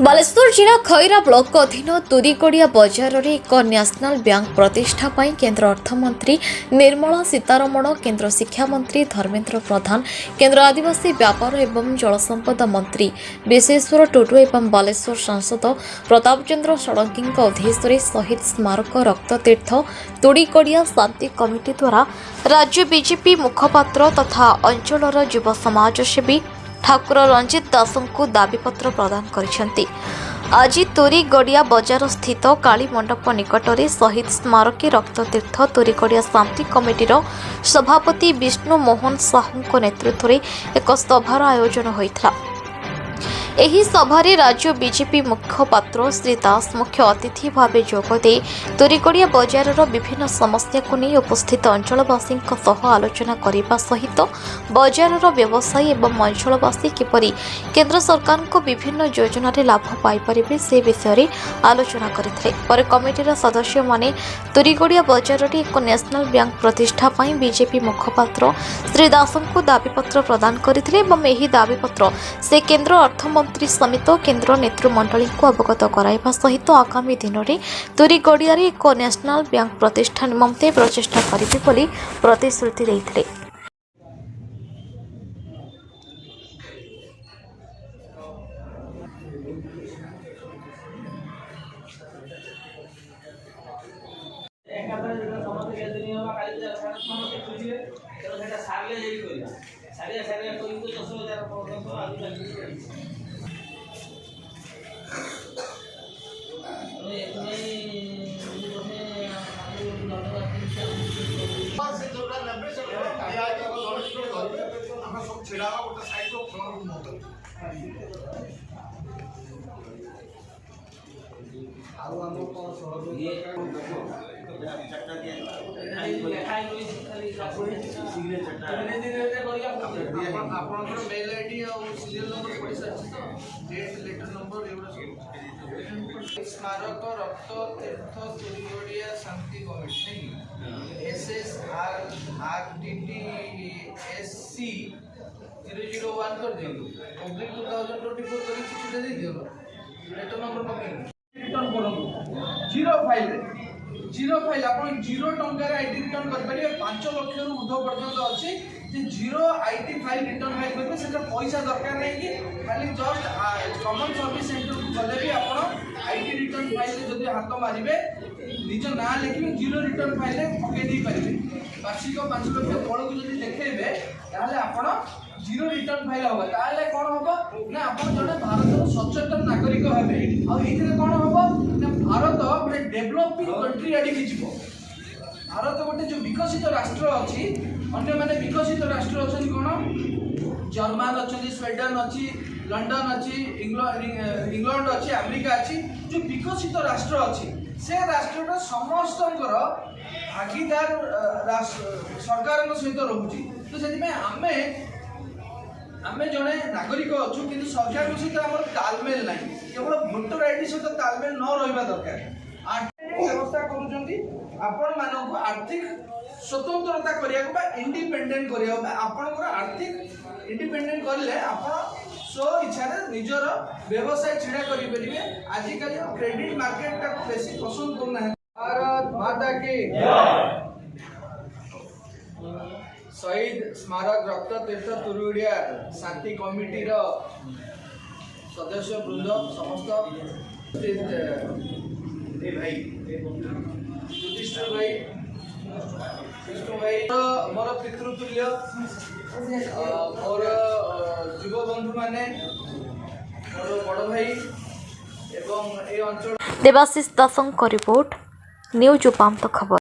बालेश्वर जिला खैरा ब्लॉक अधीन तुरीकोड़िया बजार में एक न्याशनल बैंक प्रतिष्ठा पर केंद्र अर्थमंत्री निर्मला सीतारमण, केंद्र शिक्षा मंत्री धर्मेंद्र प्रधान, केंद्र आदिवासी व्यापार एवं जलसंपद मंत्री विश्वेश्वर टुडू एवं बालेश्वर सांसद प्रताप चंद्र षडंगी अध्यक्षतार शहीद स्मारक रक्ततीर्थ तुरीकोड़िया शांति कमिटी द्वारा राज्य बीजेपी मुखपात्र तथा अंचलर युव समाजसेवी ठाकुर रंजित दासों को दाबीपत्र प्रदान करिसेंती। आज तुरीगड़िया बजार स्थित काली मंडप निकटरे शहीद स्मारक रक्ततीर्थ तुरीगड़िया शांति कमिटीर सभापति विष्णु मोहन साहू नेतृत्व में एक सभार आयोजन होता। एही सभारे राज्य बीजेपी मुखपात्र श्री दास मुख्य अतिथि भावे जोगदे तुरीगड़िया बजार विभिन्न समस्या को नहीं उपस्थित अंचलवासी आलोचना करने सहित बजार व्यवसायी एवं अंचलवासी किपरि केंद्र सरकार को विभिन्न योजना लाभ पाइपर से विषय में आलोचना करते। कमिटीर सदस्य माने तुरीगड़िया बजार में एक नेशनल बैंक प्रतिष्ठा पर बीजेपी मुखपात्र श्री दास को दाबीपत्र प्रदान करते। दाबीपत्र से केंद्र अर्थमंत्री समेत केंद्र नेतृमंडली को अवगत कराइबा सहित आगामी दिन में तुरीगड़िया एक नेशनल बैंक प्रतिष्ठा निमंते प्रचेष्टा करिबे बोली प्रतिश्रुति देइथिले। स्मारक रक्त तीर्थ तुरीगड़िया शांति कमिटी SSRRTTSC 001 कर दियो पब्लिक 2024 कर चिट्ठी दे दियो लेटर नंबर पकड़ रिटर्न करो जीरो फाइल अपन जीरो टंकार आईटी रिटर्न कर परिए 5 लाख रु ऊर्ध्व पर्यंत अछि जे zero IT file return file करबे सेटा पैसा दरकार नै कि खाली जस्ट कॉमन सर्विस सेंटर को गले भी अपन आईटी रिटर्न फाइल जदि हाथ मारिबे निज ना लिखि जीरो रिटर्न फाइल पके दी परिबे वार्षिक 5 लाख तळ को जदि देखेबे ताले अपन जीरो रिटर्न फाइल होबा ताले कोन होबा ना अपन जने भारत सचेतन नागरिक हेबे आ एथिरे कोन होबा ना भारत गोटे डेवलपिंग कंट्री आडी की जीवो। भारत गोटे जो विकसित राष्ट्र अछि अन्य माने विकसित राष्ट्र अछि कोन जर्मन अछि स्वीडन अछि लंडन अछि इंग्लैंड अछि अमेरिका अछि जो विकसित राष्ट्र अछि से राष्ट्रर समस्तकर भागीदार सरकार सहित रहुछि। तो सेति में आमे जने नागरिक अच्छु कि सरकार सहित आम तालमेल ना केवल भोटर आईडी सहित तालमेल न रहा दरकार व्यवस्था कर आर्थिक स्वतंत्रता करने इंडिपेंडेंट कर आर्थिक इंडिपेंडेंट करले स्व इच्छा निजर व्यवसाय छिड़ा करेंगे। आजिकल क्रेडिट मार्केट बेसी पसंद करना भारत माता की शहीद स्मारक रक्त तीर्थ तुरीगड़िया शांति कमिटी सदस्य वृंद समस्त भाई युधिष्ठिर भाई विष्णु भाई मोर पितृतुल्य मोर युव बंधु माने मोर बड़ भाई एवं ए अंचल देवाशीष दासों रिपोर्ट न्यूज उपांत खबर।